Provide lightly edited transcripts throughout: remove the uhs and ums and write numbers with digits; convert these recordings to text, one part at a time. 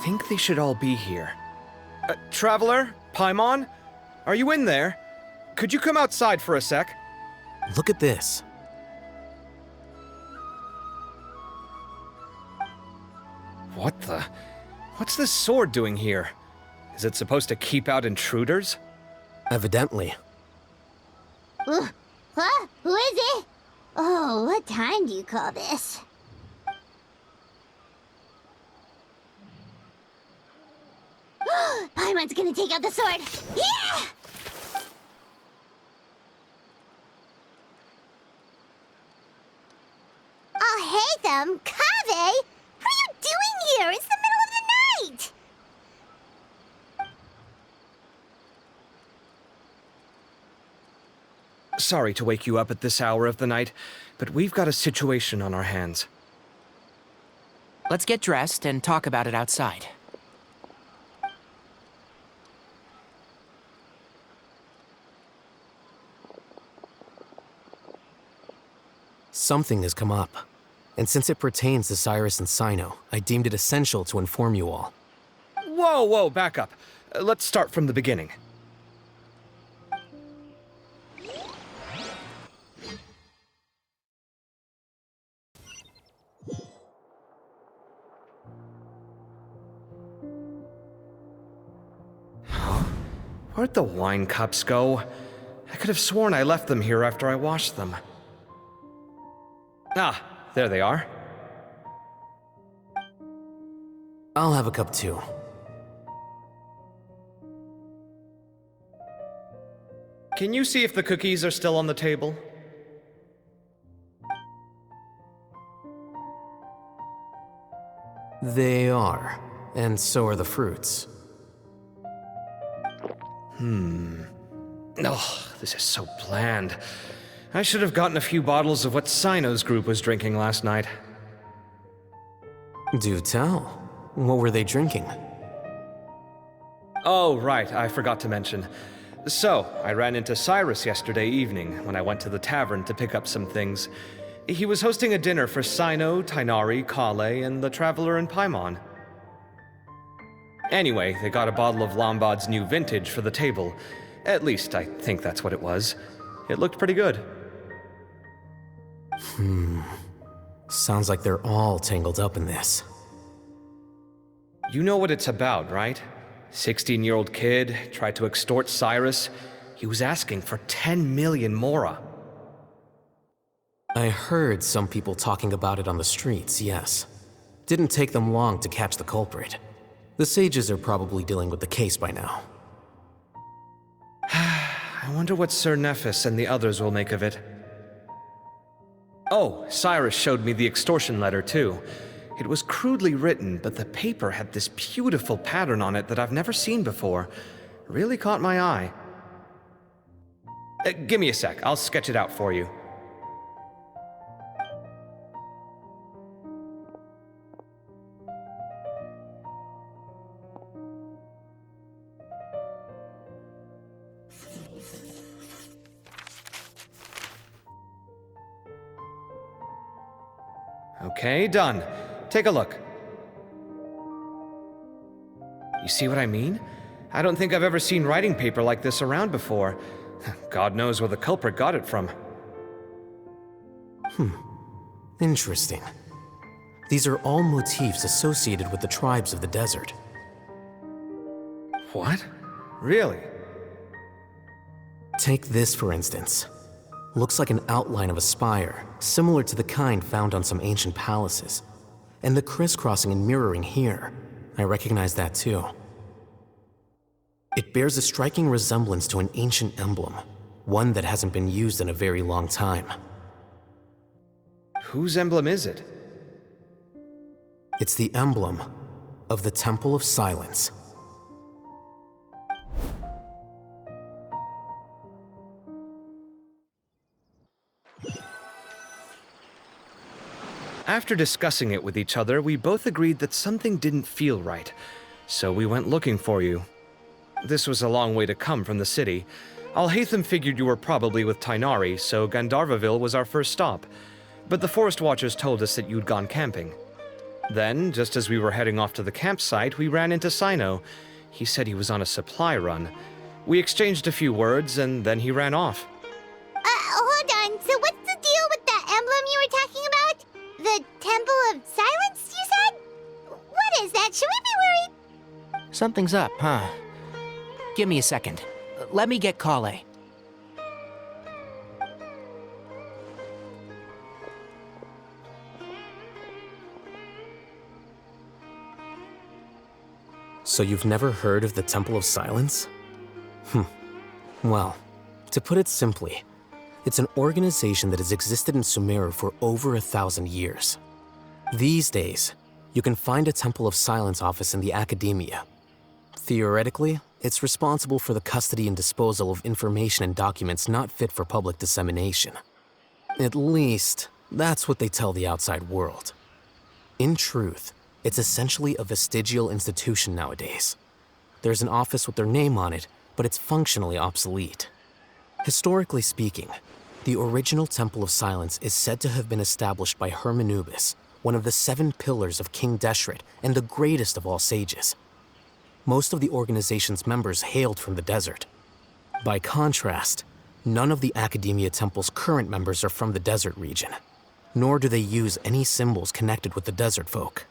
think they should all be here. Traveler? Paimon? Are you in there? Could you come outside for a sec? Look at this. What the? What's this sword doing here? Is it supposed to keep out intruders? Evidently. Huh? Who is it? Oh, what time do you call this? Paimon's gonna take out the sword! Yeah! Oh, hey them! Kaveh! What are you doing here? It's the middle of the night! Sorry to wake you up at this hour of the night, but we've got a situation on our hands. Let's get dressed and talk about it outside. Something has come up. And since it pertains to Cyrus and Cyno, I deemed it essential to inform you all. Whoa, back up. Let's start from the beginning. Where'd the wine cups go? I could have sworn I left them here after I washed them. Ah, there they are. I'll have a cup too. Can you see if the cookies are still on the table? They are, and so are the fruits. Oh, this is so bland. I should have gotten a few bottles of what Cyno's group was drinking last night. Do tell. What were they drinking? Oh, right, I forgot to mention. So, I ran into Cyrus yesterday evening when I went to the tavern to pick up some things. He was hosting a dinner for Cyno, Tighnari, Kale, and the Traveler and Paimon. Anyway, they got a bottle of Lombard's new vintage for the table. At least, I think that's what it was. It looked pretty good. Sounds like they're all tangled up in this. You know what it's about, right? 16-year-old kid tried to extort Cyrus. He was asking for 10 million mora. I heard some people talking about it on the streets, yes. Didn't take them long to catch the culprit. The sages are probably dealing with the case by now. I wonder what Sir Nephis and the others will make of it. Oh, Cyrus showed me the extortion letter, too. It was crudely written, but the paper had this beautiful pattern on it that I've never seen before. Really caught my eye. Give me a sec, I'll sketch it out for you. Okay, done. Take a look. You see what I mean? I don't think I've ever seen writing paper like this around before. God knows where the culprit got it from. Interesting. These are all motifs associated with the tribes of the desert. What? Really? Take this, for instance. Looks like an outline of a spire, similar to the kind found on some ancient palaces. And the crisscrossing and mirroring here, I recognize that too. It bears a striking resemblance to an ancient emblem, one that hasn't been used in a very long time. Whose emblem is it? It's the emblem of the Temple of Silence. After discussing it with each other, we both agreed that something didn't feel right, so we went looking for you. This was a long way to come from the city. Alhaitham figured you were probably with Tighnari, so Gandharvaville was our first stop. But the Forest Watchers told us that you'd gone camping. Then, just as we were heading off to the campsite, we ran into Sino. He said he was on a supply run. We exchanged a few words, and then he ran off. Hold on. So what's the deal with that emblem you were talking about? The Temple of Silence, you said? What is that? Should we be worried? Something's up, huh? Give me a second. Let me get Kale. So you've never heard of the Temple of Silence? Well, to put it simply, it's an organization that has existed in Sumeru for over 1,000 years. These days, you can find a Temple of Silence office in the academia. Theoretically, it's responsible for the custody and disposal of information and documents not fit for public dissemination. At least, that's what they tell the outside world. In truth, it's essentially a vestigial institution nowadays. There's an office with their name on it, but it's functionally obsolete. Historically speaking, the original Temple of Silence is said to have been established by Hermanubis, one of the 7 pillars of King Deshret and the greatest of all sages. Most of the organization's members hailed from the desert. By contrast, none of the Academia Temple's current members are from the desert region, nor do they use any symbols connected with the desert folk.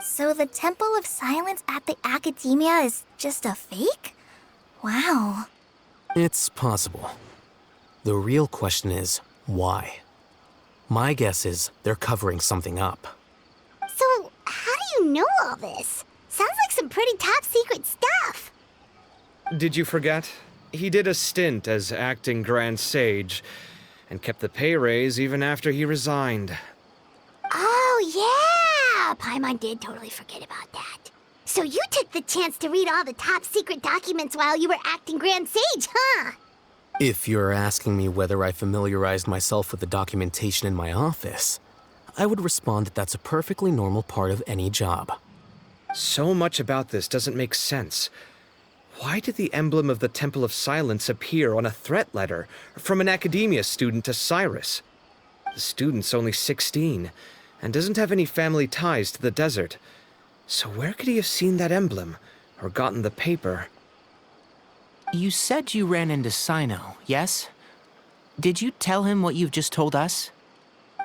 So the Temple of Silence at the Academia is just a fake? Wow. It's possible. The real question is, why? My guess is they're covering something up. So, how do you know all this? Sounds like some pretty top secret stuff. Did you forget? He did a stint as acting Grand Sage, and kept the pay raise even after he resigned. Oh, yeah! Paimon did totally forget about that. So you took the chance to read all the top secret documents while you were acting Grand Sage, huh? If you're asking me whether I familiarized myself with the documentation in my office, I would respond that that's a perfectly normal part of any job. So much about this doesn't make sense. Why did the emblem of the Temple of Silence appear on a threat letter from an academia student to Cyrus? The student's only 16 and doesn't have any family ties to the desert. So where could he have seen that emblem or gotten the paper? You said you ran into Sino, yes? Did you tell him what you've just told us?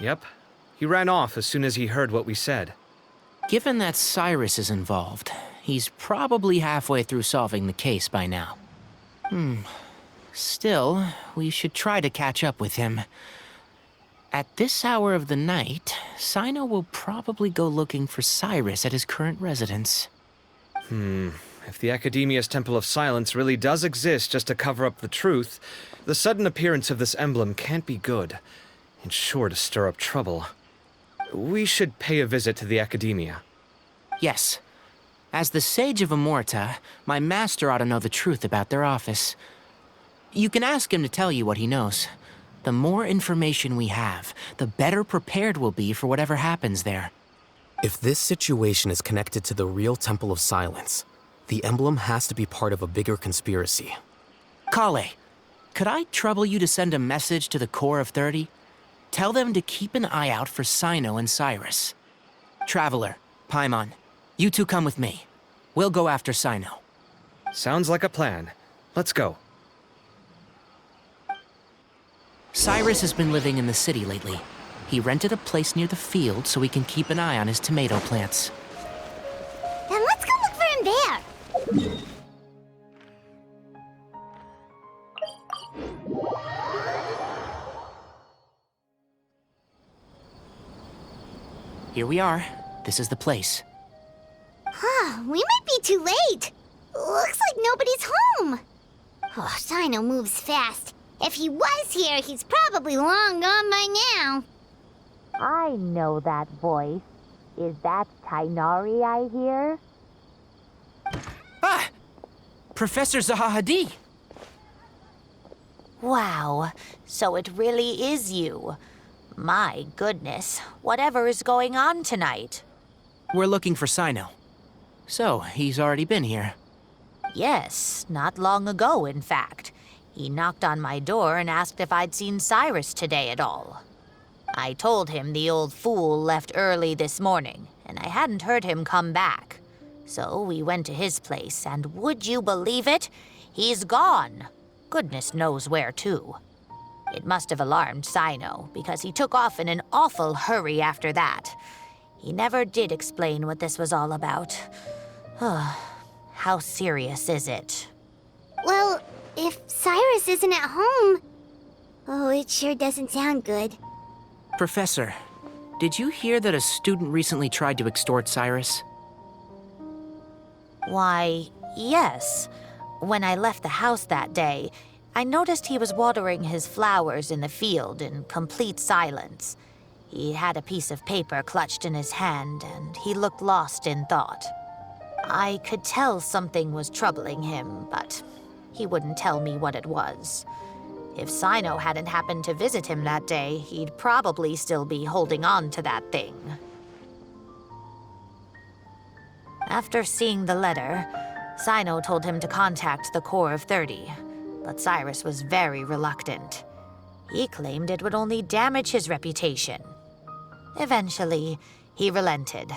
Yep. He ran off as soon as he heard what we said. Given that Cyrus is involved, he's probably halfway through solving the case by now. Still, we should try to catch up with him. At this hour of the night, Sino will probably go looking for Cyrus at his current residence. If the Academia's Temple of Silence really does exist just to cover up the truth, the sudden appearance of this emblem can't be good. It's sure to stir up trouble. We should pay a visit to the Academia. Yes. As the Sage of Amorta, my master ought to know the truth about their office. You can ask him to tell you what he knows. The more information we have, the better prepared we'll be for whatever happens there. If this situation is connected to the real Temple of Silence, the emblem has to be part of a bigger conspiracy. Kale, could I trouble you to send a message to the Core of 30? Tell them to keep an eye out for Sino and Cyrus. Traveler, Paimon, you two come with me. We'll go after Sino. Sounds like a plan. Let's go. Cyrus has been living in the city lately. He rented a place near the field so he can keep an eye on his tomato plants. Then let's go look for him there. Here we are. This is the place. We might be too late. Looks like nobody's home. Oh, Sino moves fast. If he was here, he's probably long gone by now. I know that voice. Is that Tainari I hear? Ah! Professor Zahahadi! Wow, so it really is you. My goodness, whatever is going on tonight? We're looking for Sino. So, he's already been here. Yes, not long ago, in fact. He knocked on my door and asked if I'd seen Cyrus today at all. I told him the old fool left early this morning, and I hadn't heard him come back. So we went to his place, and would you believe it? He's gone. Goodness knows where to. It must have alarmed Sino, because he took off in an awful hurry after that. He never did explain what this was all about. How serious is it? Well, if Cyrus isn't at home... Oh, it sure doesn't sound good. Professor, did you hear that a student recently tried to extort Cyrus? Why, yes. When I left the house that day, I noticed he was watering his flowers in the field in complete silence. He had a piece of paper clutched in his hand, and he looked lost in thought. I could tell something was troubling him, but he wouldn't tell me what it was. If Sino hadn't happened to visit him that day, he'd probably still be holding on to that thing. After seeing the letter, Sino told him to contact the Corps of 30, but Cyrus was very reluctant. He claimed it would only damage his reputation. Eventually, he relented,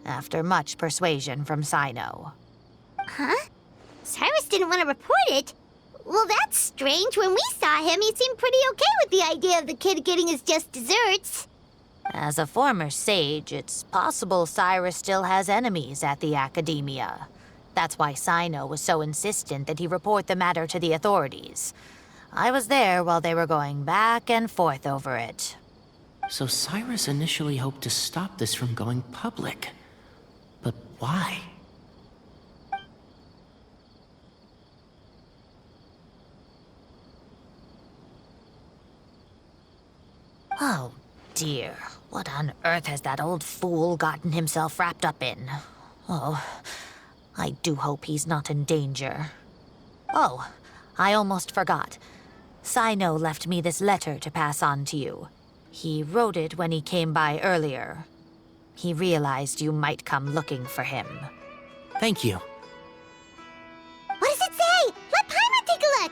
after much persuasion from Sino. Huh? Cyrus didn't want to report it? Well, that's strange. When we saw him, he seemed pretty okay with the idea of the kid getting his just desserts. As a former sage, it's possible Cyrus still has enemies at the Academia. That's why Sino was so insistent that he report the matter to the authorities. I was there while they were going back and forth over it. So Cyrus initially hoped to stop this from going public. But why? Oh, dear. What on earth has that old fool gotten himself wrapped up in? Oh, I do hope he's not in danger. Oh, I almost forgot. Sino left me this letter to pass on to you. He wrote it when he came by earlier. He realized you might come looking for him. Thank you. What does it say? Let Paimon take a look.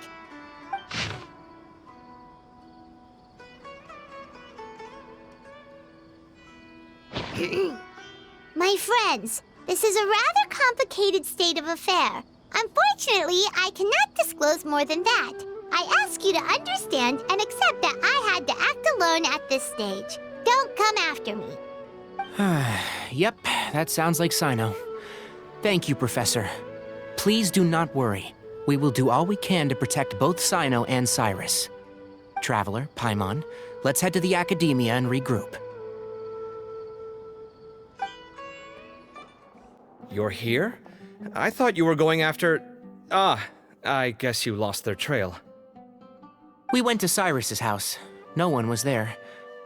My friends, this is a rather complicated state of affair. Unfortunately, I cannot disclose more than that. I ask you to understand and accept that I had to act alone at this stage. Don't come after me. Yep, that sounds like Sino. Thank you, Professor. Please do not worry. We will do all we can to protect both Sino and Cyrus. Traveler, Paimon, let's head to the Academia and regroup. You're here? I thought you were going after... Ah, I guess you lost their trail. We went to Cyrus's house. No one was there.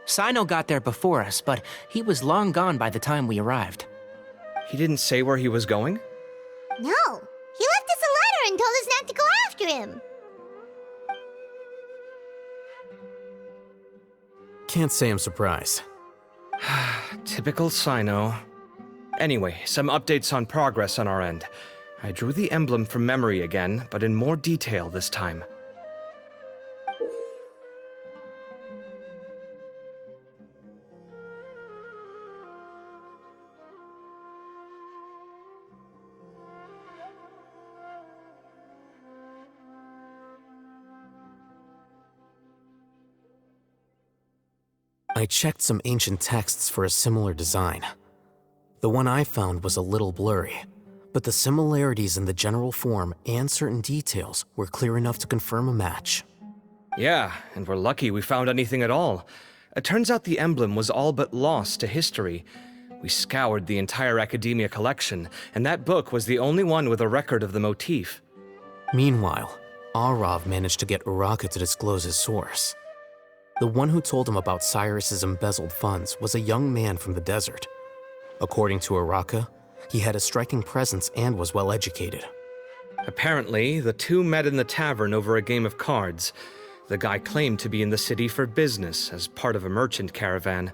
Sino got there before us, but he was long gone by the time we arrived. He didn't say where he was going? No, he left us a letter and told us not to go after him. Can't say I'm surprised. Typical Sino. Anyway, some updates on progress on our end. I drew the emblem from memory again, but in more detail this time. I checked some ancient texts for a similar design. The one I found was a little blurry, but the similarities in the general form and certain details were clear enough to confirm a match. Yeah, and we're lucky we found anything at all. It turns out the emblem was all but lost to history. We scoured the entire Academia collection, and that book was the only one with a record of the motif. Meanwhile, Arav managed to get Uraka to disclose his source. The one who told him about Cyrus's embezzled funds was a young man from the desert. According to Uraka, he had a striking presence and was well educated. Apparently, the two met in the tavern over a game of cards. The guy claimed to be in the city for business as part of a merchant caravan.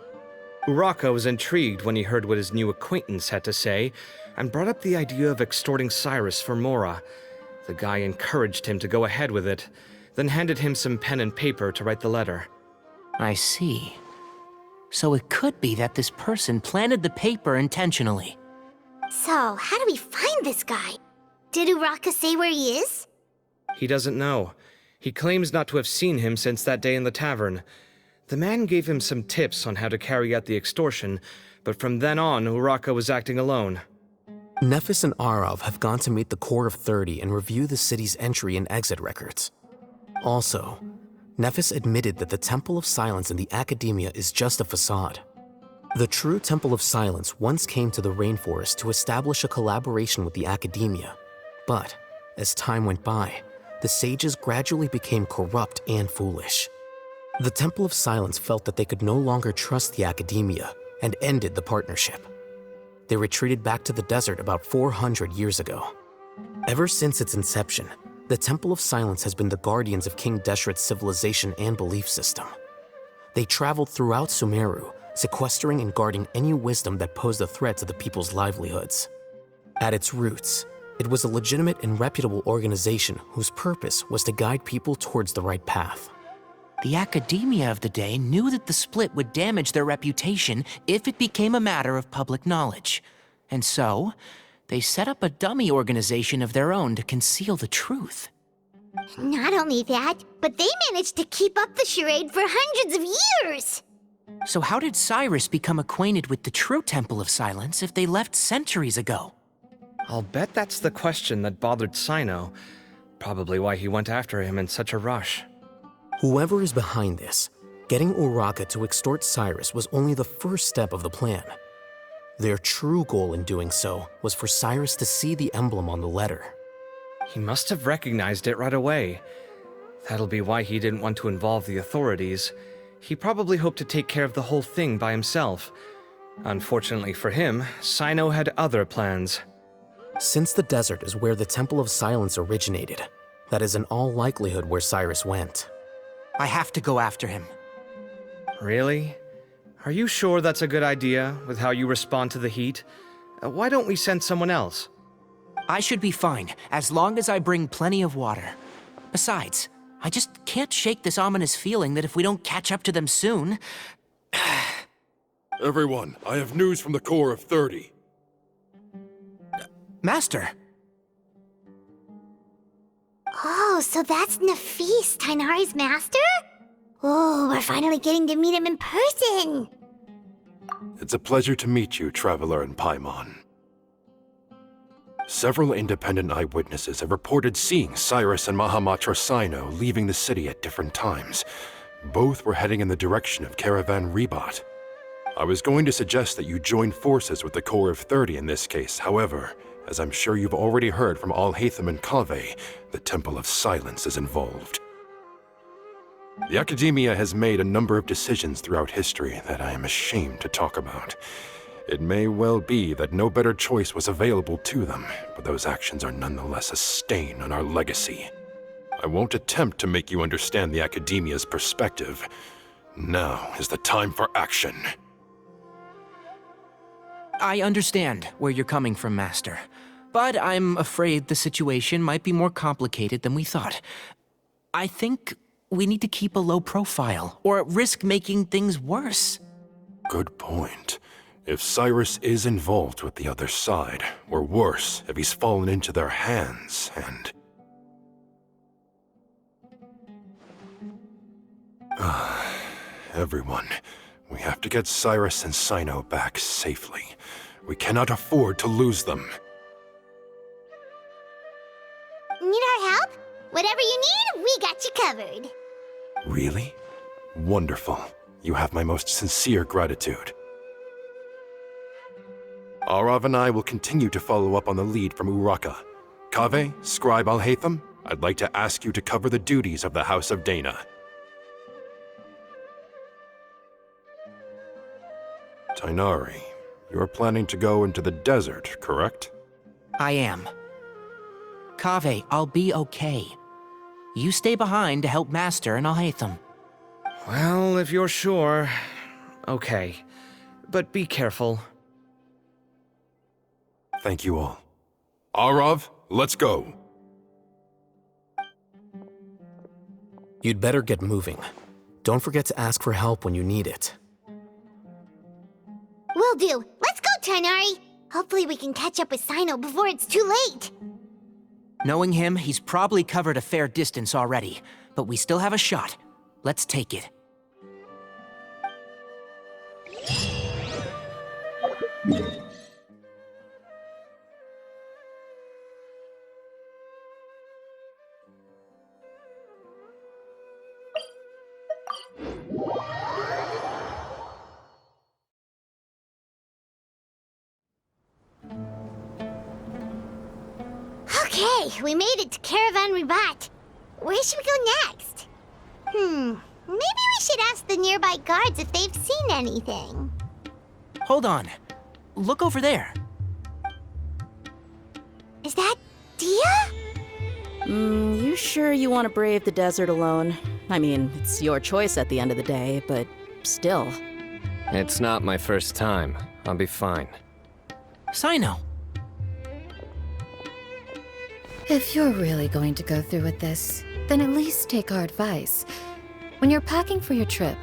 Uraka was intrigued when he heard what his new acquaintance had to say and brought up the idea of extorting Cyrus for Mora. The guy encouraged him to go ahead with it, then handed him some pen and paper to write the letter. I see. So it could be that this person planted the paper intentionally. So, how do we find this guy? Did Uraka say where he is? He doesn't know. He claims not to have seen him since that day in the tavern. The man gave him some tips on how to carry out the extortion, but from then on, Uraka was acting alone. Nephis and Arav have gone to meet the Core of 30 and review the city's entry and exit records. Also, Nephis admitted that the Temple of Silence in the Academia is just a facade. The true Temple of Silence once came to the rainforest to establish a collaboration with the Academia, but as time went by, the sages gradually became corrupt and foolish. The Temple of Silence felt that they could no longer trust the Academia and ended the partnership. They retreated back to the desert about 400 years ago. Ever since its inception, the Temple of Silence has been the guardians of King Deshret's civilization and belief system. They traveled throughout Sumeru, sequestering and guarding any wisdom that posed a threat to the people's livelihoods. At its roots, it was a legitimate and reputable organization whose purpose was to guide people towards the right path. The academia of the day knew that the split would damage their reputation if it became a matter of public knowledge. And so, they set up a dummy organization of their own to conceal the truth. Not only that, but they managed to keep up the charade for hundreds of years! So how did Cyrus become acquainted with the true Temple of Silence if they left centuries ago? I'll bet that's the question that bothered Sino. Probably why he went after him in such a rush. Whoever is behind this, getting Uraka to extort Cyrus was only the first step of the plan. Their true goal in doing so was for Cyrus to see the emblem on the letter. He must have recognized it right away. That'll be why he didn't want to involve the authorities. He probably hoped to take care of the whole thing by himself. Unfortunately for him, Sino had other plans. Since the desert is where the Temple of Silence originated, that is in all likelihood where Cyrus went. I have to go after him. Really? Are you sure that's a good idea, with how you respond to the heat? Why don't we send someone else? I should be fine, as long as I bring plenty of water. Besides, I just can't shake this ominous feeling that if we don't catch up to them soon... Everyone, I have news from the Core of 30. Master! Oh, so that's Nafis, Tainari's master? Oh, we're finally getting to meet him in person! It's a pleasure to meet you, Traveler in Paimon. Several independent eyewitnesses have reported seeing Cyrus and Mahamatra Sino leaving the city at different times. Both were heading in the direction of Caravan Rebat. I was going to suggest that you join forces with the Core of 30 in this case. However, as I'm sure you've already heard from Al-Haytham and Kaveh, the Temple of Silence is involved. The Academia has made a number of decisions throughout history that I am ashamed to talk about. It may well be that no better choice was available to them, but those actions are nonetheless a stain on our legacy. I won't attempt to make you understand the Academia's perspective. Now is the time for action. I understand where you're coming from, Master. But I'm afraid the situation might be more complicated than we thought. I think we need to keep a low profile, or risk making things worse. Good point. If Cyrus is involved with the other side, or worse, if he's fallen into their hands, and... Everyone, we have to get Cyrus and Sino back safely. We cannot afford to lose them. Need our help? Whatever you need, we got you covered. Really? Wonderful. You have my most sincere gratitude. Arav and I will continue to follow up on the lead from Uraka. Kaveh, Scribe Al-Haytham, I'd like to ask you to cover the duties of the House of Dana. Tainari, you're planning to go into the desert, correct? I am. Kaveh, I'll be okay. You stay behind to help Master and Al-Haytham. Well, if you're sure... Okay. But be careful. Thank you all. Arav, let's go. You'd better get moving. Don't forget to ask for help when you need it. Will do. Let's go, Tainari. Hopefully we can catch up with Sino before it's too late. Knowing him, he's probably covered a fair distance already, but we still have a shot. Let's take it. Okay, we made it to Caravan Ribat. Where should we go next? Maybe we should ask the nearby guards if they've seen anything. Hold on. Look over there. Is that Dia? You sure you want to brave the desert alone? I mean, it's your choice at the end of the day, but still. It's not my first time. I'll be fine. Sino. If you're really going to go through with this, then at least take our advice. When you're packing for your trip,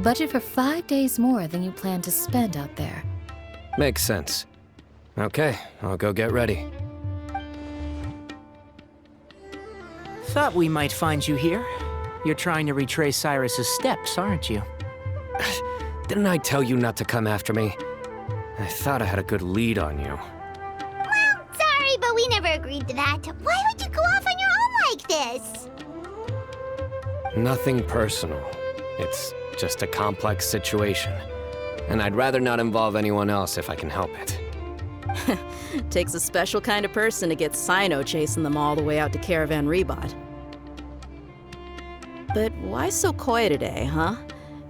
budget for 5 days more than you plan to spend out there. Makes sense. Okay, I'll go get ready. Thought we might find you here. You're trying to retrace Cyrus's steps, aren't you? Didn't I tell you not to come after me? I thought I had a good lead on you. Well, sorry, but we never agreed to that. Why would you go off on your own like this? Nothing personal. It's just a complex situation. And I'd rather not involve anyone else if I can help it. Takes a special kind of person to get Sino chasing them all the way out to Caravan Ribat. But why so coy today, huh?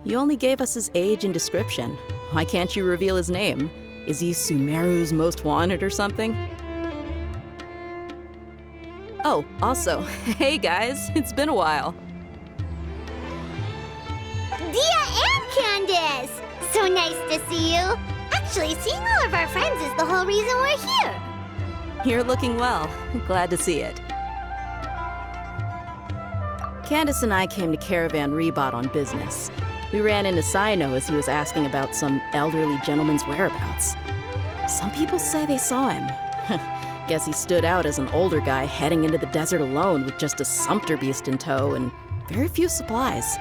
You only gave us his age and description. Why can't you reveal his name? Is he Sumeru's most wanted or something? Oh, also, hey guys, it's been a while. Dia and Candace! So nice to see you. Actually, seeing all of our friends is the whole reason we're here. You're looking well. Glad to see it. Candace and I came to Caravan Ribat on business. We ran into Sino as he was asking about some elderly gentleman's whereabouts. Some people say they saw him. Guess he stood out as an older guy heading into the desert alone with just a sumpter beast in tow and very few supplies.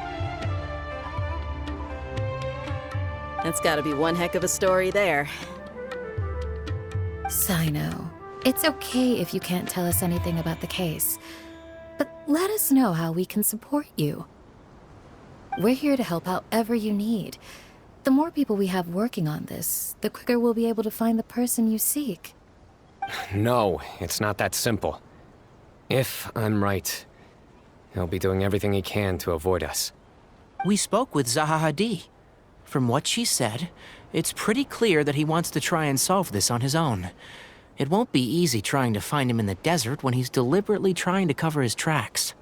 That's gotta be one heck of a story there. Sino, it's okay if you can't tell us anything about the case. But let us know how we can support you. We're here to help however you need. The more people we have working on this, the quicker we'll be able to find the person you seek. No, it's not that simple. If I'm right, he'll be doing everything he can to avoid us. We spoke with Zaha Hadid. From what she said, it's pretty clear that he wants to try and solve this on his own. It won't be easy trying to find him in the desert when he's deliberately trying to cover his tracks.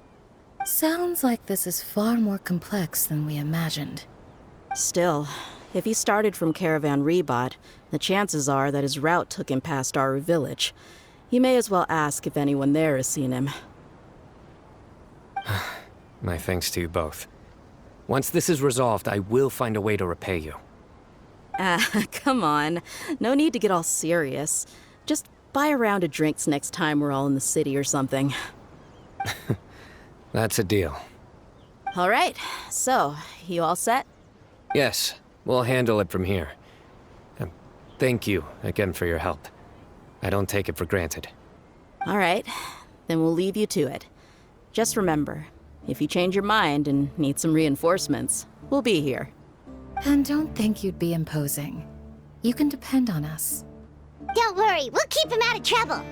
Sounds like this is far more complex than we imagined. Still, if he started from Caravan Ribat, the chances are that his route took him past our village. You may as well ask if anyone there has seen him. My thanks to you both. Once this is resolved, I will find a way to repay you. Come on. No need to get all serious. Just buy a round of drinks next time we're all in the city or something. That's a deal. All right, so, you all set? Yes, we'll handle it from here. Thank you again for your help. I don't take it for granted. All right, then we'll leave you to it. Just remember, if you change your mind and need some reinforcements, we'll be here. And don't think you'd be imposing. You can depend on us. Don't worry, we'll keep him out of trouble.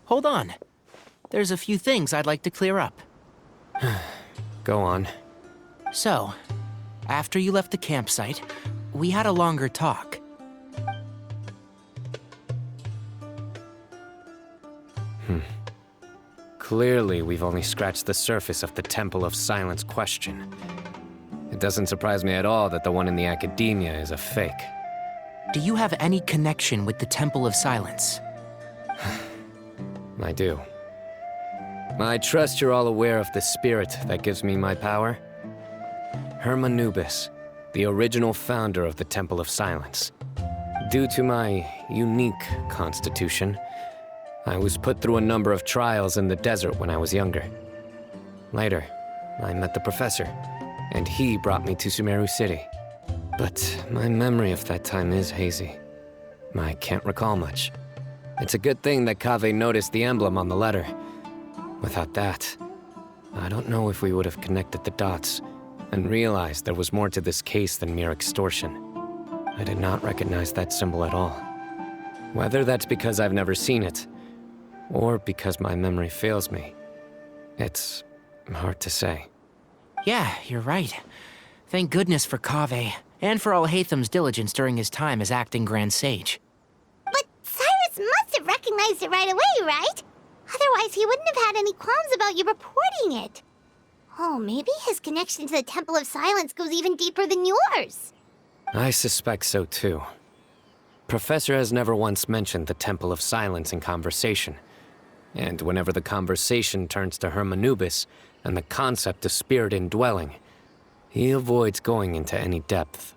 Hold on. There's a few things I'd like to clear up. Go on. So, after you left the campsite, we had a longer talk. Clearly, we've only scratched the surface of the Temple of Silence question. It doesn't surprise me at all that the one in the Academia is a fake. Do you have any connection with the Temple of Silence? I do. I trust you're all aware of the spirit that gives me my power. Hermanubis, the original founder of the Temple of Silence. Due to my unique constitution, I was put through a number of trials in the desert when I was younger. Later, I met the professor, and he brought me to Sumeru City. But my memory of that time is hazy. I can't recall much. It's a good thing that Kaveh noticed the emblem on the letter. Without that, I don't know if we would have connected the dots and realized there was more to this case than mere extortion. I did not recognize that symbol at all. Whether that's because I've never seen it, or because my memory fails me, it's hard to say. Yeah, you're right. Thank goodness for Kaveh, and for Alhaitham's diligence during his time as acting Grand Sage. But Cyrus must have recognized it right away, right? Otherwise, he wouldn't have had any qualms about you reporting it. Oh, maybe his connection to the Temple of Silence goes even deeper than yours. I suspect so too. Professor has never once mentioned the Temple of Silence in conversation. And whenever the conversation turns to Hermanubis and the concept of spirit indwelling, he avoids going into any depth.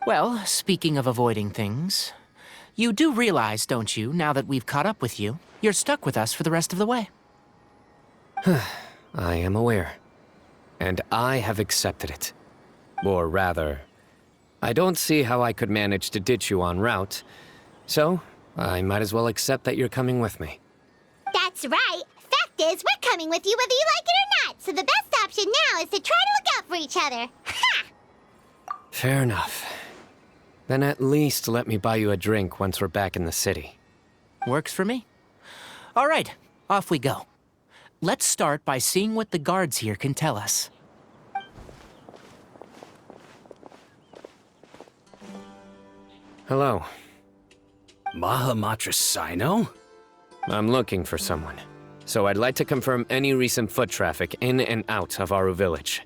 Well, speaking of avoiding things, you do realize, don't you, now that we've caught up with you, you're stuck with us for the rest of the way? I am aware. And I have accepted it. Or rather, I don't see how I could manage to ditch you en route, so I might as well accept that you're coming with me. That's right. Fact is, we're coming with you whether you like it or not, so the best option now is to try to look out for each other. Ha! Fair enough. Then at least let me buy you a drink once we're back in the city. Works for me. All right, off we go. Let's start by seeing what the guards here can tell us. Hello. Mahamatra Sino? I'm looking for someone, so I'd like to confirm any recent foot traffic in and out of Aru Village.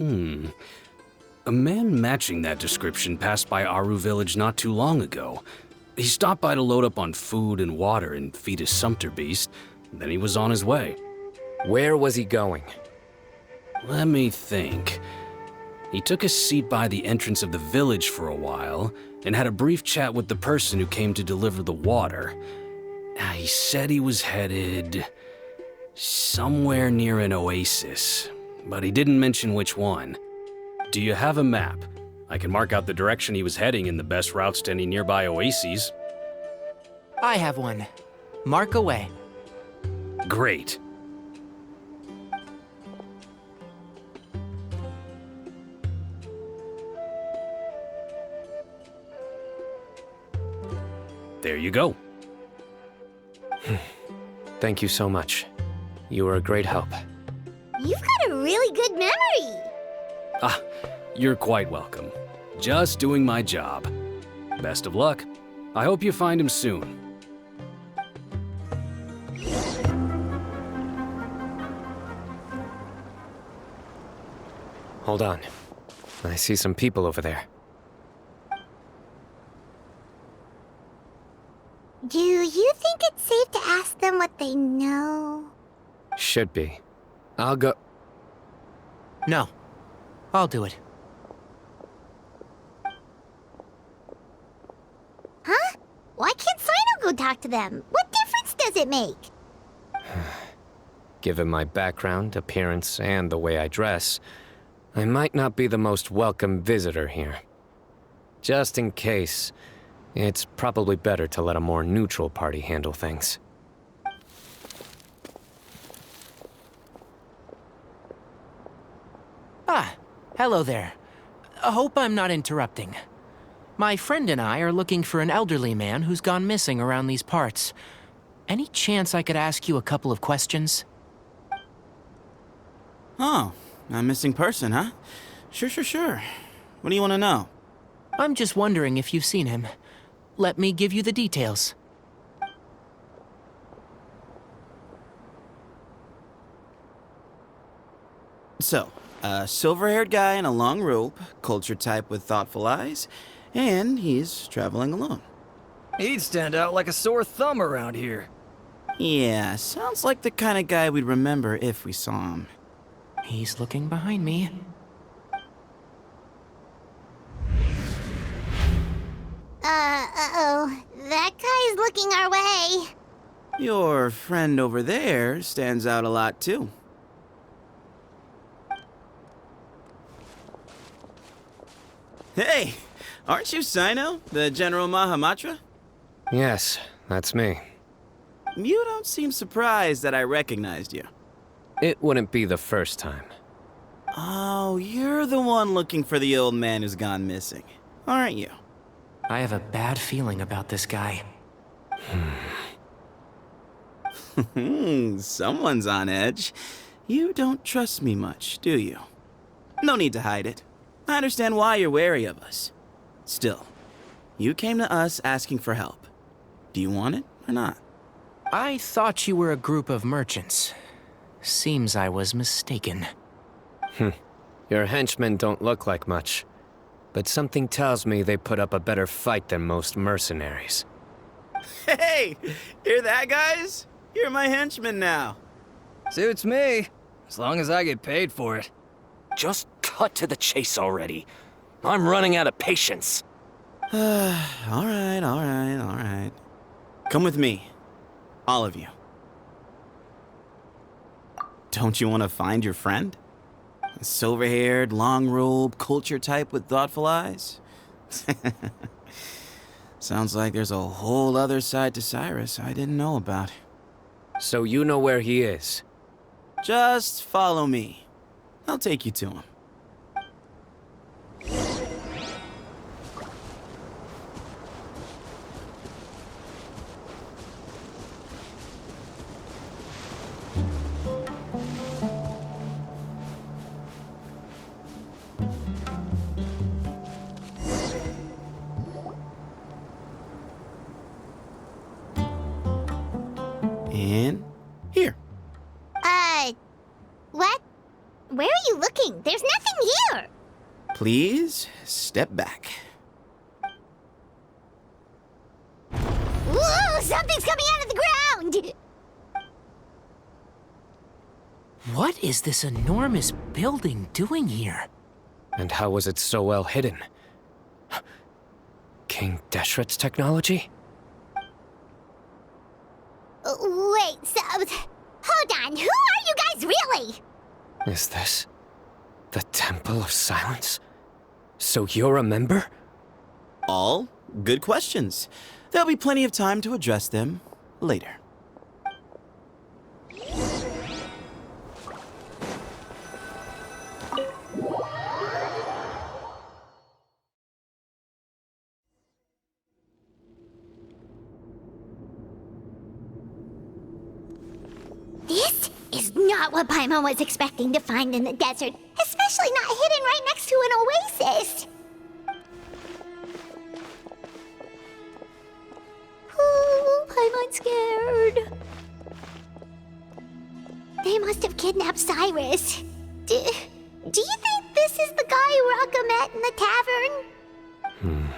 A man matching that description passed by Aru Village not too long ago. He stopped by to load up on food and water and feed his sumpter beast, then he was on his way. Where was he going? Let me think. He took a seat by the entrance of the village for a while, and had a brief chat with the person who came to deliver the water. He said he was headed somewhere near an oasis, but he didn't mention which one. Do you have a map? I can mark out the direction he was heading and the best routes to any nearby oases. I have one. Mark away. Great. There you go. Thank you so much. You were a great help. You've got a really good memory. You're quite welcome. Just doing my job. Best of luck. I hope you find him soon. Hold on. I see some people over there. Do you think it's safe to ask them what they know? Should be. I'll go. No, I'll do it. Huh? Why can't Sino go talk to them? What difference does it make? Given my background, appearance, and the way I dress, I might not be the most welcome visitor here. Just in case, it's probably better to let a more neutral party handle things. Hello there. I hope I'm not interrupting. My friend and I are looking for an elderly man who's gone missing around these parts. Any chance I could ask you a couple of questions? Oh, a missing person, huh? Sure. What do you want to know? I'm just wondering if you've seen him. Let me give you the details. So, a silver-haired guy in a long robe, culture type with thoughtful eyes, and he's traveling alone. He'd stand out like a sore thumb around here. Yeah, sounds like the kind of guy we'd remember if we saw him. He's looking behind me. Uh-oh. That guy's looking our way. Your friend over there stands out a lot, too. Hey, aren't you Sino, the General Mahamatra? Yes, that's me. You don't seem surprised that I recognized you. It wouldn't be the first time. Oh, you're the one looking for the old man who's gone missing, aren't you? I have a bad feeling about this guy. Someone's on edge. You don't trust me much, do you? No need to hide it. I understand why you're wary of us. Still, you came to us asking for help. Do you want it or not? I thought you were a group of merchants. Seems I was mistaken. Your henchmen don't look like much, but something tells me they put up a better fight than most mercenaries. Hey! Hear that, guys? You're my henchmen now. Suits me, as long as I get paid for it. Just cut to the chase already. I'm running out of patience. All right. Come with me. All of you. Don't you want to find your friend? A silver-haired, long-robed, culture type with thoughtful eyes? Sounds like there's a whole other side to Cyrus I didn't know about. So you know where he is? Just follow me. I'll take you to him. And here. What? Where are you looking? There's nothing here. Please step back. Whoa, something's coming out of the ground! What is this enormous building doing here? And how was it so well hidden? King Deshret's technology? Wait, so... Hold on, who are you guys really? Is this the Temple of Silence? So you're a member? All good questions. There'll be plenty of time to address them later. This is not what Paimon was expecting to find in the desert, especially not hidden right next to an oasis. Oh, Paimon's scared. They must have kidnapped Cyrus. Do you think this is the guy Raka met in the tavern?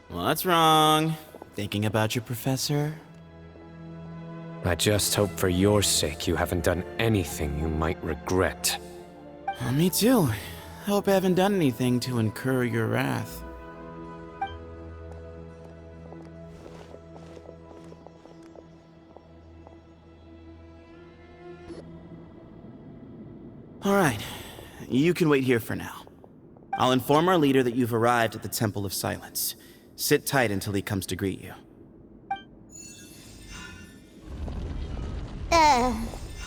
What's wrong? Thinking about your professor? I just hope for your sake you haven't done anything you might regret. Me too. Hope I haven't done anything to incur your wrath. All right, you can wait here for now. I'll inform our leader that you've arrived at the Temple of Silence. Sit tight until he comes to greet you.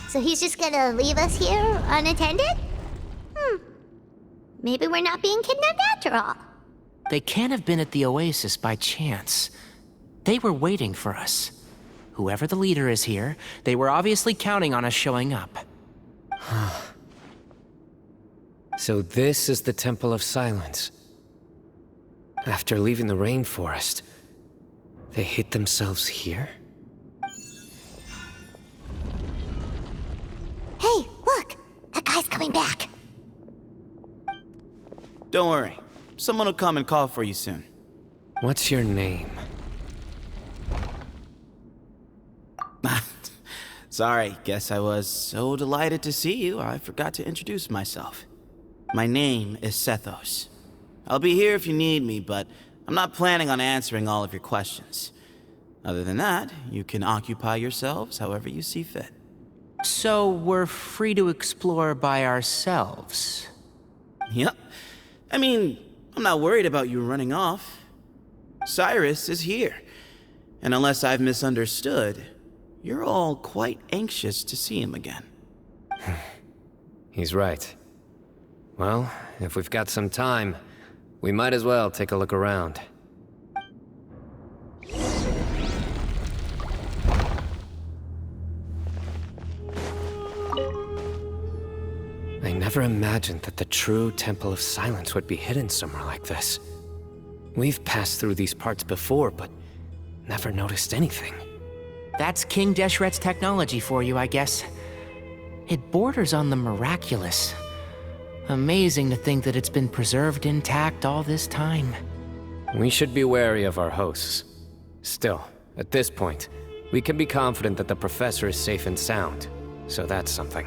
So he's just gonna leave us here unattended? Maybe we're not being kidnapped after all. They can't have been at the oasis by chance. They were waiting for us. Whoever the leader is here, they were obviously counting on us showing up. So this is the Temple of Silence. After leaving the rainforest, they hid themselves here? Hey, look! A guy's coming back. Don't worry. Someone will come and call for you soon. What's your name? Sorry, guess I was so delighted to see you, I forgot to introduce myself. My name is Sethos. I'll be here if you need me, but I'm not planning on answering all of your questions. Other than that, you can occupy yourselves however you see fit. So we're free to explore by ourselves? Yep. I mean, I'm not worried about you running off. Cyrus is here. And unless I've misunderstood, you're all quite anxious to see him again. He's right. Well, if we've got some time, we might as well take a look around. I never imagined that the true Temple of Silence would be hidden somewhere like this. We've passed through these parts before, but never noticed anything. That's King Deshret's technology for you, I guess. It borders on the miraculous. Amazing to think that it's been preserved intact all this time. We should be wary of our hosts. Still, at this point, we can be confident that the professor is safe and sound, so that's something.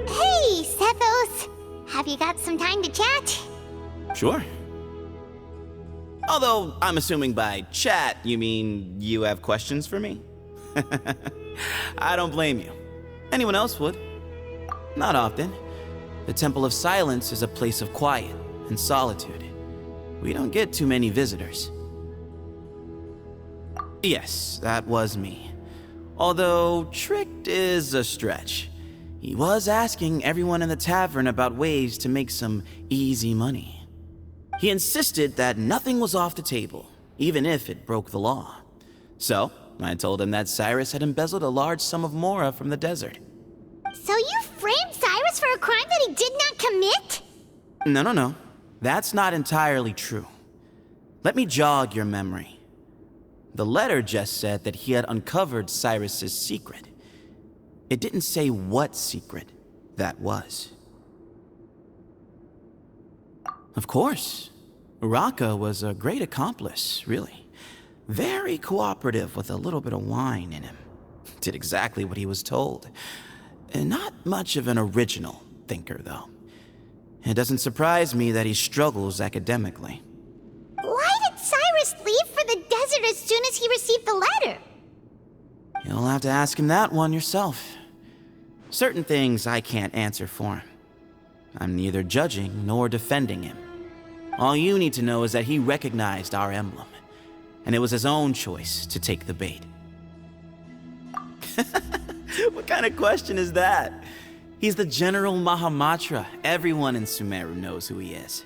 Hey, Sethos! Have you got some time to chat? Sure. Although, I'm assuming by chat, you mean you have questions for me? I don't blame you. Anyone else would. Not often. The Temple of Silence is a place of quiet and solitude. We don't get too many visitors. Yes, that was me. Although, tricked is a stretch. He was asking everyone in the tavern about ways to make some easy money. He insisted that nothing was off the table, even if it broke the law. So, I told him that Cyrus had embezzled a large sum of mora from the desert. So you framed Cyrus for a crime that he did not commit? No. That's not entirely true. Let me jog your memory. The letter just said that he had uncovered Cyrus's secret. It didn't say what secret that was. Of course. Uraka was a great accomplice, really. Very cooperative with a little bit of wine in him. Did exactly what he was told. And not much of an original thinker, though. It doesn't surprise me that he struggles academically. Why did Cyrus leave for the desert as soon as he received the letter? You'll have to ask him that one yourself. Certain things I can't answer for him. I'm neither judging nor defending him. All you need to know is that he recognized our emblem, and it was his own choice to take the bait. What kind of question is that? He's the General Mahamatra. Everyone in Sumeru knows who he is.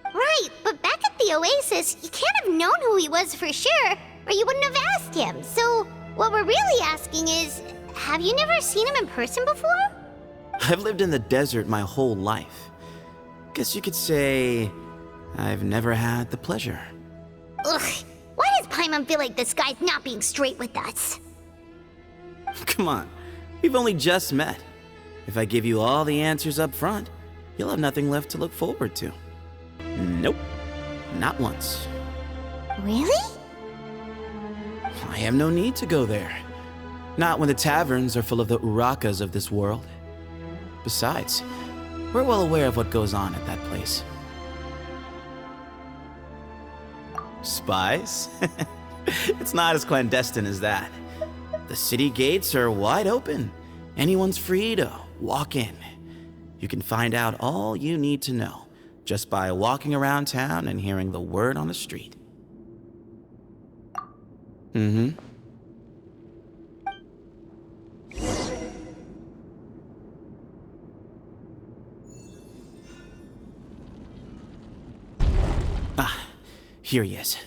Right, but back at the Oasis, you can't have known who he was for sure, or you wouldn't have asked him. So, what we're really asking is, have you never seen him in person before? I've lived in the desert my whole life. Guess you could say I've never had the pleasure. Ugh, why does Paimon feel like this guy's not being straight with us? Come on, we've only just met. If I give you all the answers up front, you'll have nothing left to look forward to. Nope, not once. Really? I have no need to go there. Not when the taverns are full of the Urakas of this world. Besides, we're well aware of what goes on at that place. Spies? It's not as clandestine as that. The city gates are wide open. Anyone's free to walk in. You can find out all you need to know just by walking around town and hearing the word on the street. Ah, here he is.